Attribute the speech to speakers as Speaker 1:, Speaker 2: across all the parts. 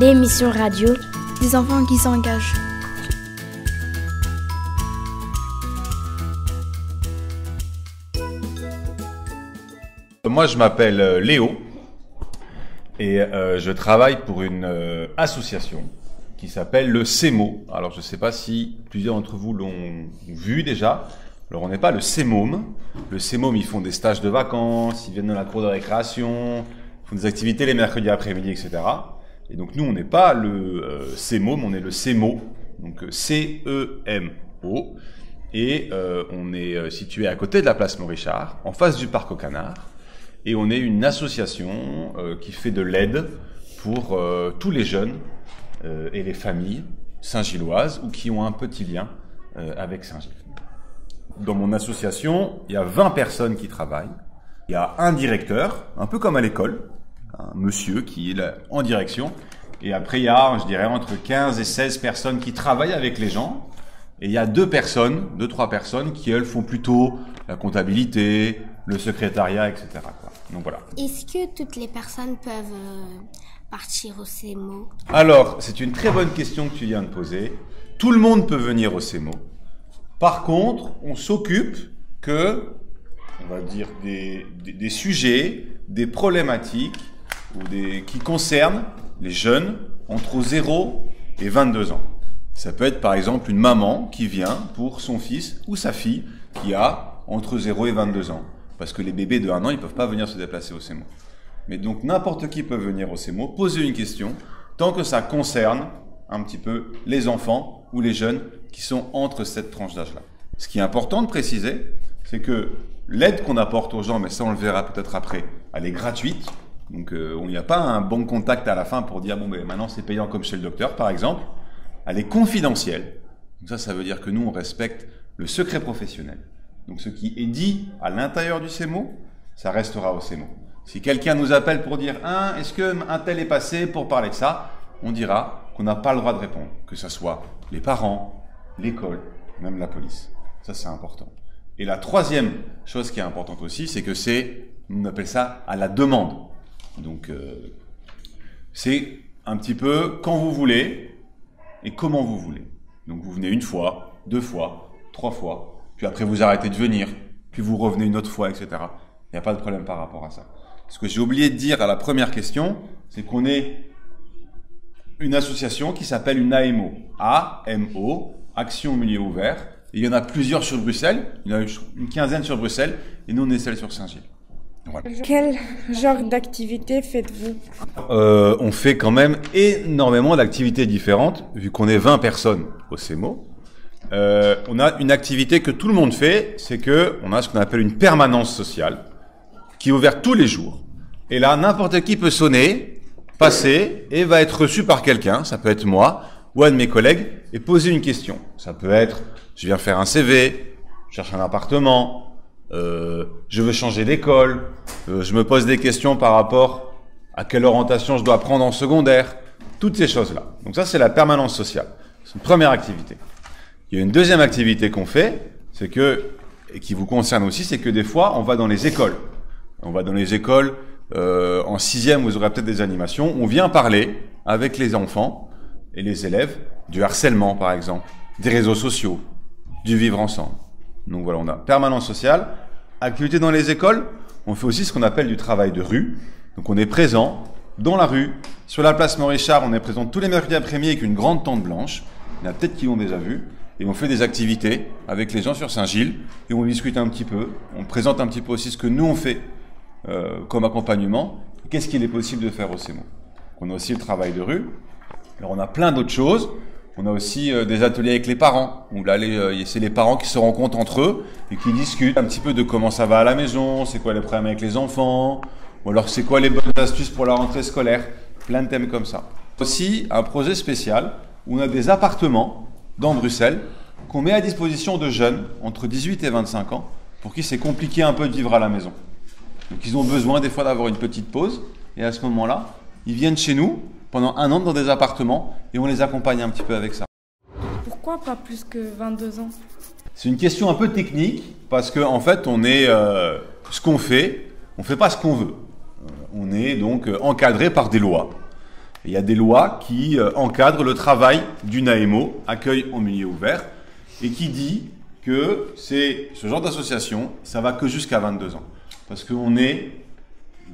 Speaker 1: l'émission radio
Speaker 2: des enfants qui s'engagent.
Speaker 3: Moi, je m'appelle Léo et je travaille pour une association qui s'appelle le CEMO. Alors, je ne sais pas si plusieurs d'entre vous l'ont vu déjà. Alors, on n'est pas le CEMOM. Le CEMOM, ils font des stages de vacances, ils viennent dans la cour de récréation, ils font des activités les mercredis après-midi, etc. Et donc, nous, on n'est pas le CEMOM, on est le CEMO, donc C-E-M-O. Et on est situé à côté de la place Morichard, en face du parc aux Canards. Et on est une association qui fait de l'aide pour tous les jeunes et les familles saint-gilloises ou qui ont un petit lien avec Saint-Gilles. Dans mon association, il y a 20 personnes qui travaillent. Il y a un directeur, un peu comme à l'école, un monsieur qui est là en direction. Et après, il y a, je dirais, entre 15 et 16 personnes qui travaillent avec les gens. Et il y a deux, trois personnes qui, elles, font plutôt la comptabilité, le secrétariat, etc. Donc voilà.
Speaker 4: Est-ce que toutes les personnes peuvent partir au CEMO?
Speaker 3: Alors, c'est une très bonne question que tu viens de poser. Tout le monde peut venir au CEMO. Par contre, on s'occupe que, on va dire, des sujets, des problématiques qui concernent les jeunes entre 0 et 22 ans. Ça peut être par exemple une maman qui vient pour son fils ou sa fille qui a entre 0 et 22 ans. Parce que les bébés de 1 an, ils ne peuvent pas venir se déplacer au CEMO. Mais donc n'importe qui peut venir au CEMO, poser une question, tant que ça concerne un petit peu les enfants ou les jeunes qui sont entre cette tranche d'âge-là. Ce qui est important de préciser, c'est que l'aide qu'on apporte aux gens, mais ça on le verra peut-être après, elle est gratuite. Donc il n'y a pas un bon contact à la fin pour dire, bon ben maintenant c'est payant comme chez le docteur par exemple. Elle est confidentielle. Donc ça veut dire que nous on respecte le secret professionnel. Donc ce qui est dit à l'intérieur du CEMO, ça restera au CEMO. Si quelqu'un nous appelle pour dire « est-ce qu'un tel est passé pour parler de ça ?» on dira qu'on n'a pas le droit de répondre, que ce soit les parents, l'école, même la police. Ça c'est important. Et la troisième chose qui est importante aussi, c'est que on appelle ça à la demande. Donc c'est un petit peu quand vous voulez et comment vous voulez. Donc vous venez une fois, 2 fois, 3 fois, puis après vous arrêtez de venir, puis vous revenez une autre fois, etc. Il n'y a pas de problème par rapport à ça. Ce que j'ai oublié de dire à la première question, c'est qu'on est une association qui s'appelle une AMO. A-M-O, Action au milieu ouvert. Et il y en a plusieurs sur Bruxelles, il y en a une quinzaine sur Bruxelles, et nous on est celle sur Saint-Gilles. Voilà.
Speaker 2: Quel genre d'activité faites-vous?
Speaker 3: On fait quand même énormément d'activités différentes, vu qu'on est 20 personnes au CEMO. On a une activité que tout le monde fait, c'est que on a ce qu'on appelle une permanence sociale, qui est ouverte tous les jours. Et là, n'importe qui peut sonner, passer, et va être reçu par quelqu'un, ça peut être moi, ou un de mes collègues, et poser une question. Ça peut être, je viens faire un CV, je cherche un appartement, je veux changer d'école, je me pose des questions par rapport à quelle orientation je dois prendre en secondaire, toutes ces choses-là. Donc ça, c'est la permanence sociale. C'est une première activité. Il y a une deuxième activité qu'on fait, c'est que, et qui vous concerne aussi, c'est que des fois, on va dans les écoles. On va dans les écoles, en 6e, vous aurez peut-être des animations, on vient parler avec les enfants et les élèves du harcèlement, par exemple, des réseaux sociaux, du vivre ensemble. Donc voilà, on a permanence sociale, activité dans les écoles, on fait aussi ce qu'on appelle du travail de rue. Donc on est présent dans la rue, sur la place Morichard, on est présent tous les mercredis après-midi avec une grande tente blanche. Il y en a peut-être qui l'ont déjà vu. Et on fait des activités avec les gens sur Saint-Gilles et on discute un petit peu, on présente un petit peu aussi ce que nous on fait comme accompagnement, qu'est-ce qu'il est possible de faire au CEMO. On a aussi le travail de rue, alors on a plein d'autres choses, on a aussi des ateliers avec les parents, où là c'est les parents qui se rencontrent entre eux et qui discutent un petit peu de comment ça va à la maison, c'est quoi les problèmes avec les enfants, ou alors c'est quoi les bonnes astuces pour la rentrée scolaire, plein de thèmes comme ça. Aussi un projet spécial où on a des appartements dans Bruxelles qu'on met à disposition de jeunes entre 18 et 25 ans pour qui c'est compliqué un peu de vivre à la maison. Donc ils ont besoin des fois d'avoir une petite pause et à ce moment-là, ils viennent chez nous pendant 1 an dans des appartements et on les accompagne un petit peu avec ça.
Speaker 2: Pourquoi pas plus que 22 ans?
Speaker 3: C'est une question un peu technique parce qu'en fait on est ce qu'on fait, on ne fait pas ce qu'on veut. On est donc encadré par des lois. Il y a des lois qui encadrent le travail d'une AMO, accueil en milieu ouvert, et qui dit que c'est ce genre d'association, ça va que jusqu'à 22 ans. Parce qu'on est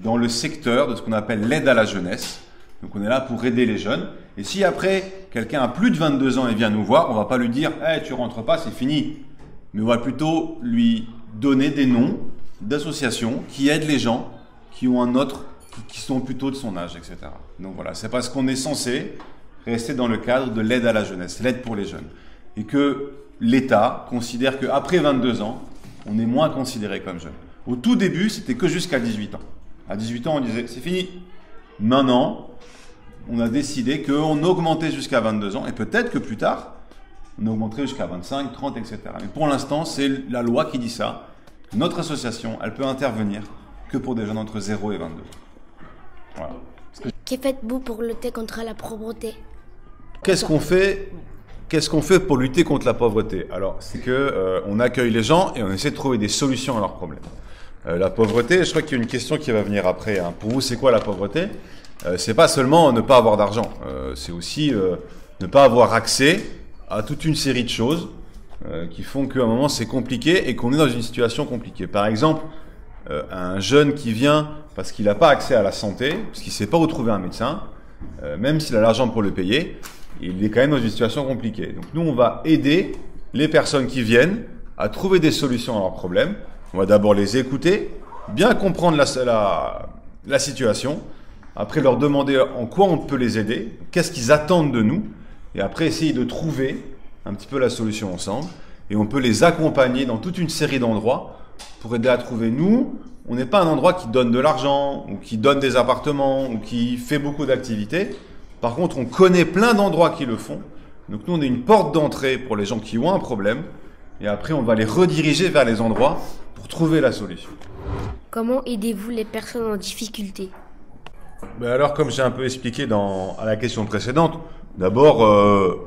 Speaker 3: dans le secteur de ce qu'on appelle l'aide à la jeunesse. Donc on est là pour aider les jeunes. Et si après, quelqu'un a plus de 22 ans et vient nous voir, on va pas lui dire hey, « tu rentres pas, c'est fini ». Mais on va plutôt lui donner des noms d'associations qui aident les gens qui ont un autre, qui sont plutôt de son âge, etc. Donc voilà, c'est parce qu'on est censé rester dans le cadre de l'aide à la jeunesse, l'aide pour les jeunes. Et que l'État considère qu'après 22 ans, on est moins considéré comme jeune. Au tout début, c'était que jusqu'à 18 ans. À 18 ans, on disait c'est fini. Maintenant, on a décidé qu'on augmentait jusqu'à 22 ans et peut-être que plus tard, on augmenterait jusqu'à 25, 30, etc. Mais pour l'instant, c'est la loi qui dit ça. Notre association, elle peut intervenir que pour des jeunes entre 0 et 22 ans. Voilà.
Speaker 4: Que faites-vous pour lutter contre la pauvreté?
Speaker 3: Qu'est-ce qu'on fait pour lutter contre la pauvreté? Alors, c'est que on accueille les gens et on essaie de trouver des solutions à leurs problèmes. La pauvreté, je crois qu'il y a une question qui va venir après. Hein. Pour vous, c'est quoi la pauvreté? C'est pas seulement ne pas avoir d'argent, c'est aussi ne pas avoir accès à toute une série de choses qui font qu'à un moment c'est compliqué et qu'on est dans une situation compliquée. Par exemple, un jeune qui vient parce qu'il n'a pas accès à la santé, parce qu'il ne sait pas où trouver un médecin, même s'il a l'argent pour le payer, il est quand même dans une situation compliquée. Donc nous, on va aider les personnes qui viennent à trouver des solutions à leurs problèmes. On va d'abord les écouter, bien comprendre la situation, après leur demander en quoi on peut les aider, qu'est-ce qu'ils attendent de nous, et après essayer de trouver un petit peu la solution ensemble. Et on peut les accompagner dans toute une série d'endroits pour aider à trouver. Nous, on n'est pas un endroit qui donne de l'argent, ou qui donne des appartements, ou qui fait beaucoup d'activités. Par contre, on connaît plein d'endroits qui le font. Donc nous, on est une porte d'entrée pour les gens qui ont un problème. Et après, on va les rediriger vers les endroits pour trouver la solution.
Speaker 4: Comment aidez-vous les personnes en difficulté?
Speaker 3: Ben alors, comme j'ai un peu expliqué à la question précédente, d'abord,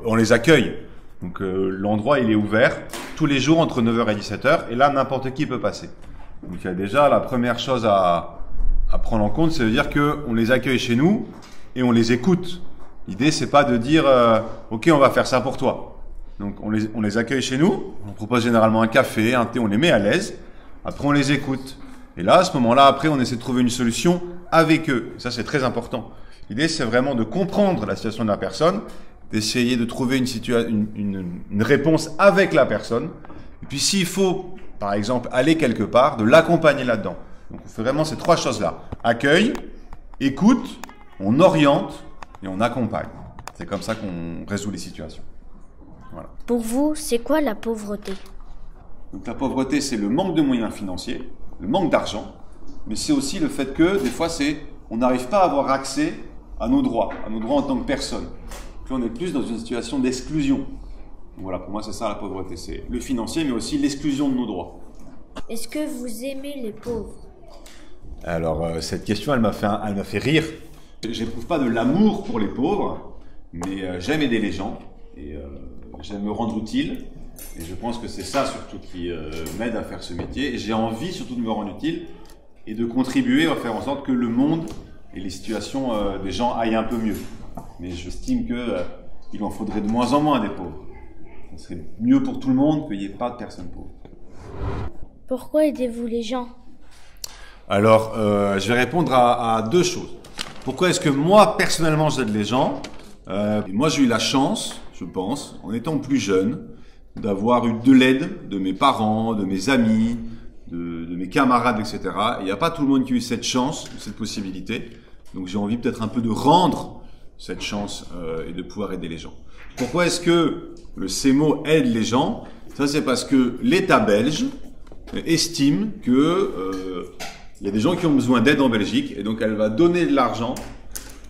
Speaker 3: on les accueille. Donc l'endroit, il est ouvert tous les jours entre 9h et 17h. Et là, n'importe qui peut passer. Donc il y a déjà la première chose à prendre en compte, c'est de dire qu'on les accueille chez nous et on les écoute. L'idée, c'est pas de dire ok, on va faire ça pour toi. Donc on les accueille chez nous, on propose généralement un café, un thé, on les met à l'aise. Après, on les écoute. Et là, à ce moment-là, après, on essaie de trouver une solution avec eux. Ça, c'est très important. L'idée, c'est vraiment de comprendre la situation de la personne, d'essayer de trouver une réponse avec la personne. Et puis, s'il faut, par exemple, aller quelque part, de l'accompagner là-dedans. Donc, on fait vraiment ces trois choses-là. Accueil, écoute, on oriente et on accompagne. C'est comme ça qu'on résout les situations. Voilà.
Speaker 4: Pour vous, c'est quoi la pauvreté?
Speaker 3: Donc, la pauvreté, c'est le manque de moyens financiers, le manque d'argent, mais c'est aussi le fait que, des fois, on n'arrive pas à avoir accès à nos droits en tant que personne. Puis on est plus dans une situation d'exclusion. Donc voilà, pour moi, c'est ça la pauvreté, c'est le financier, mais aussi l'exclusion de nos droits.
Speaker 4: Est-ce que vous aimez les pauvres?
Speaker 3: Alors, cette question, elle m'a fait rire. J'éprouve pas de l'amour pour les pauvres, mais j'aime aider les gens, et j'aime me rendre utile. Et je pense que c'est ça surtout qui m'aide à faire ce métier. Et j'ai envie surtout de me rendre utile et de contribuer à faire en sorte que le monde et les situations des gens aillent un peu mieux. Mais j'estime qu'il en faudrait de moins en moins des pauvres. Ce serait mieux pour tout le monde qu'il n'y ait pas de personnes pauvres.
Speaker 4: Pourquoi aidez-vous les gens?
Speaker 3: Alors, je vais répondre à deux choses. Pourquoi est-ce que moi, personnellement, j'aide les gens? Moi, j'ai eu la chance, je pense, en étant plus jeune, d'avoir eu de l'aide de mes parents, de mes amis, de mes camarades, etc. Il n'y a pas tout le monde qui a eu cette chance, cette possibilité. Donc j'ai envie peut-être un peu de rendre cette chance et de pouvoir aider les gens. Pourquoi est-ce que le CEMO aide les gens? Ça, c'est parce que l'État belge estime que il y a des gens qui ont besoin d'aide en Belgique et donc elle va donner de l'argent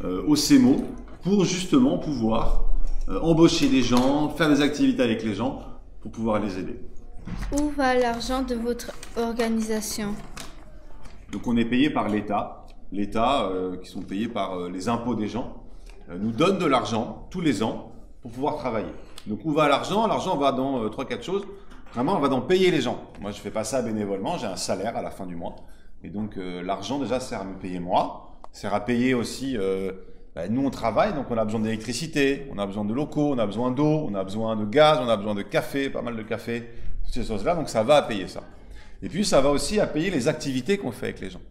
Speaker 3: au CEMO pour justement pouvoir embaucher des gens, faire des activités avec les gens pour pouvoir les aider.
Speaker 2: Où va l'argent de votre organisation?
Speaker 3: Donc on est payé par l'État. L'État, qui sont payés par les impôts des gens, nous donne de l'argent tous les ans pour pouvoir travailler. Donc où va l'argent? L'argent va dans 3-4 choses. Vraiment, on va dans payer les gens. Moi, je fais pas ça bénévolement, j'ai un salaire à la fin du mois. Et donc l'argent déjà sert à me payer moi, sert à payer aussi Nous, on travaille, donc on a besoin d'électricité, on a besoin de locaux, on a besoin d'eau, on a besoin de gaz, on a besoin de café, pas mal de café, toutes ces choses-là, donc ça va à payer ça. Et puis, ça va aussi à payer les activités qu'on fait avec les gens.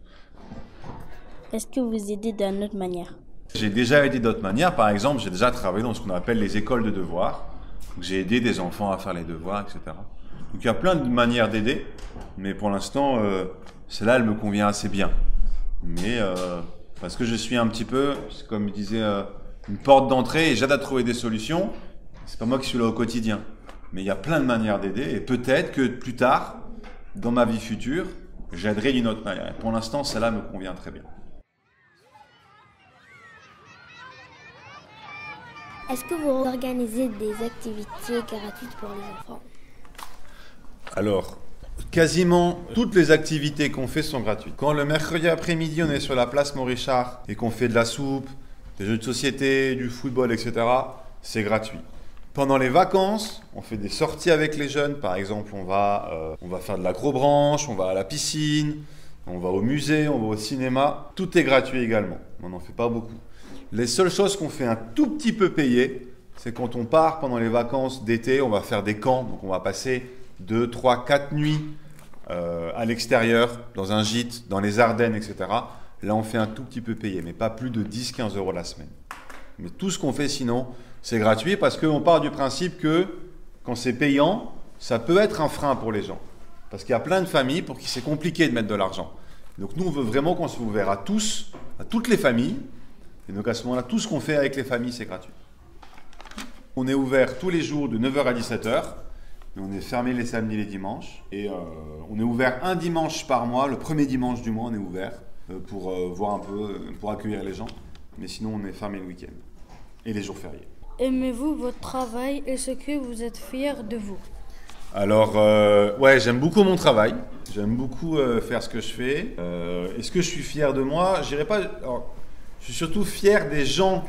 Speaker 1: Est-ce que vous aidez d'une autre manière?
Speaker 3: J'ai déjà aidé d'autres manières. Par exemple, j'ai déjà travaillé dans ce qu'on appelle les écoles de devoirs. J'ai aidé des enfants à faire les devoirs, etc. Donc il y a plein de manières d'aider, mais pour l'instant, celle-là, elle me convient assez bien. Mais parce que je suis un petit peu, comme je disais, une porte d'entrée et j'aide à trouver des solutions. C'est pas moi qui suis là au quotidien. Mais il y a plein de manières d'aider et peut-être que plus tard, dans ma vie future, j'aiderai d'une autre manière. Et pour l'instant, celle-là me convient très bien.
Speaker 4: Est-ce que vous organisez des activités gratuites pour les enfants?
Speaker 3: Alors, quasiment toutes les activités qu'on fait sont gratuites. Quand le mercredi après-midi, on est sur la place Maurichard et qu'on fait de la soupe, des jeux de société, du football, etc., c'est gratuit. Pendant les vacances, on fait des sorties avec les jeunes. Par exemple, on va faire de l'acrobranche, on va à la piscine, on va au musée, on va au cinéma. Tout est gratuit également. On n'en fait pas beaucoup. Les seules choses qu'on fait un tout petit peu payer, c'est quand on part pendant les vacances d'été, on va faire des camps. Donc on va passer 2, 3, 4 nuits à l'extérieur, dans un gîte, dans les Ardennes, etc. Là, on fait un tout petit peu payer, mais pas plus de 10-15 € la semaine. Mais tout ce qu'on fait sinon, c'est gratuit parce qu'on part du principe que quand c'est payant, ça peut être un frein pour les gens. Parce qu'il y a plein de familles pour qui c'est compliqué de mettre de l'argent. Donc nous, on veut vraiment qu'on soit ouvert à tous, à toutes les familles. Et donc à ce moment-là, tout ce qu'on fait avec les familles, c'est gratuit. On est ouvert tous les jours de 9h à 17h. Mais on est fermé les samedis et les dimanches. Et on est ouvert un dimanche par mois. Le premier dimanche du mois, on est ouvert pour voir un peu, pour accueillir les gens. Mais sinon, on est fermé le week-end et les jours fériés.
Speaker 1: Aimez-vous votre travail? Est-ce que vous êtes fier de vous?
Speaker 3: Alors, ouais, j'aime beaucoup mon travail. J'aime beaucoup faire ce que je fais. Est-ce que je suis fier de moi? Je dirais pas. Alors, je suis surtout fier des gens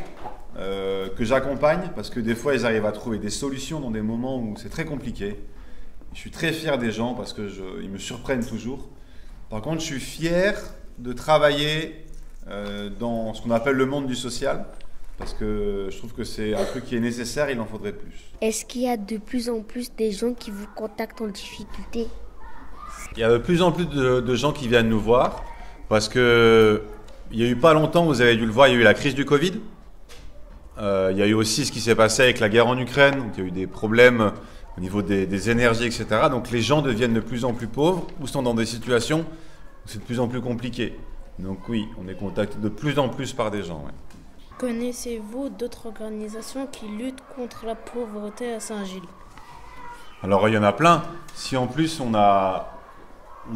Speaker 3: que j'accompagne parce que des fois, ils arrivent à trouver des solutions dans des moments où c'est très compliqué. Je suis très fier des gens parce qu'ils me surprennent toujours. Par contre, je suis fier de travailler dans ce qu'on appelle le monde du social. Parce que je trouve que c'est un truc qui est nécessaire, il en faudrait plus.
Speaker 4: Est-ce qu'il y a de plus en plus des gens qui vous contactent en difficulté?
Speaker 3: Il y a de plus en plus de gens qui viennent nous voir parce que il y a eu pas longtemps, vous avez dû le voir, il y a eu la crise du Covid. Il y a eu aussi ce qui s'est passé avec la guerre en Ukraine. Donc il y a eu des problèmes au niveau des énergies, etc. Donc les gens deviennent de plus en plus pauvres ou sont dans des situations où c'est de plus en plus compliqué. Donc oui, on est contacté de plus en plus par des gens. Ouais.
Speaker 1: Connaissez-vous d'autres organisations qui luttent contre la pauvreté à Saint-Gilles?
Speaker 3: Alors il y en a plein. Si en plus on a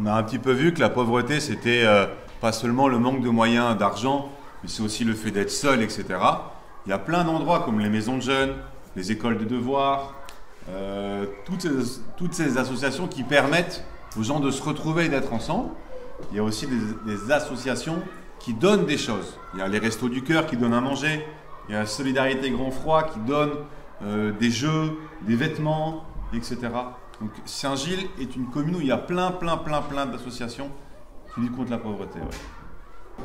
Speaker 3: un petit peu vu que la pauvreté c'était pas seulement le manque de moyens, d'argent, mais c'est aussi le fait d'être seul, etc. Il y a plein d'endroits comme les maisons de jeunes, les écoles de devoirs, toutes ces associations qui permettent aux gens de se retrouver et d'être ensemble. Il y a aussi des associations qui donnent des choses. Il y a les Restos du Cœur qui donnent à manger, il y a la Solidarité Grand Froid qui donne des jeux, des vêtements, etc. Donc Saint-Gilles est une commune où il y a plein d'associations qui luttent contre la pauvreté. Ouais.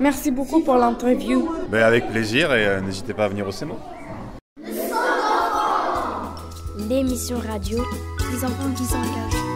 Speaker 1: Merci beaucoup pour l'interview.
Speaker 3: Avec plaisir et n'hésitez pas à venir au CEMO.
Speaker 1: L'émission radio,
Speaker 4: Les enfants qui s'engagent.